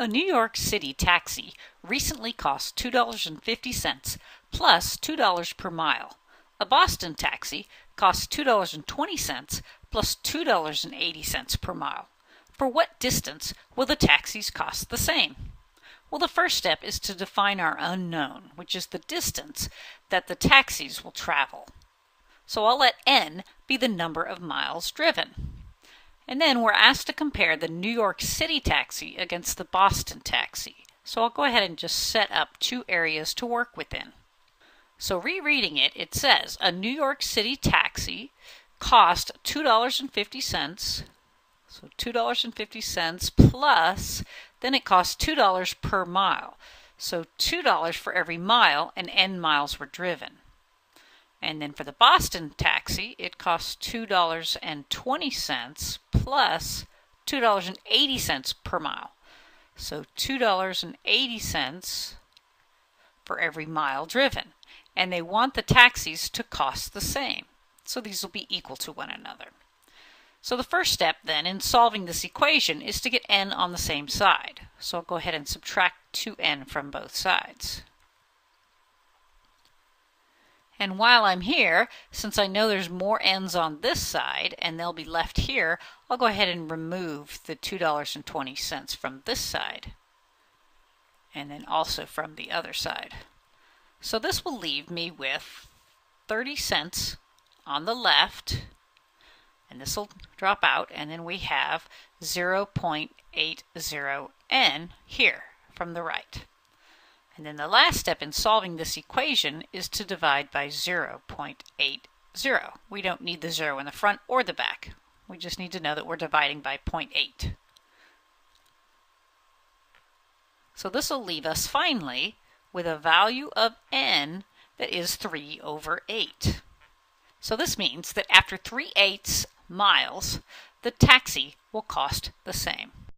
A New York City taxi recently cost $2.50 plus $2 per mile. A Boston taxi costs $2.20 plus $2.80 per mile. For what distance will the taxis cost the same? Well, the first step is to define our unknown, which is the distance that the taxis will travel. So I'll let n be the number of miles driven. And then we're asked to compare the New York City taxi against the Boston taxi. So I'll go ahead and just set up two areas to work within. So rereading it, it says a New York City taxi cost $2.50. So $2.50 plus, then it costs $2 per mile. So $2 for every mile, and n miles were driven. And then for the Boston taxi, it costs $2.20 plus $2.80 per mile. So $2.80 for every mile driven. And they want the taxis to cost the same. So these will be equal to one another. So the first step then in solving this equation is to get n on the same side. So I'll go ahead and subtract 2n from both sides. And while I'm here, since I know there's more n's on this side and they'll be left here, I'll go ahead and remove the $2.20 from this side and then also from the other side. So this will leave me with 30 cents on the left, and this will drop out, and then we have 0.80n here from the right. And then the last step in solving this equation is to divide by 0.80. We don't need the 0 in the front or the back. We just need to know that we're dividing by 0.8. So this will leave us finally with a value of n that is 3/8. So this means that after 3/8 miles, the taxi will cost the same.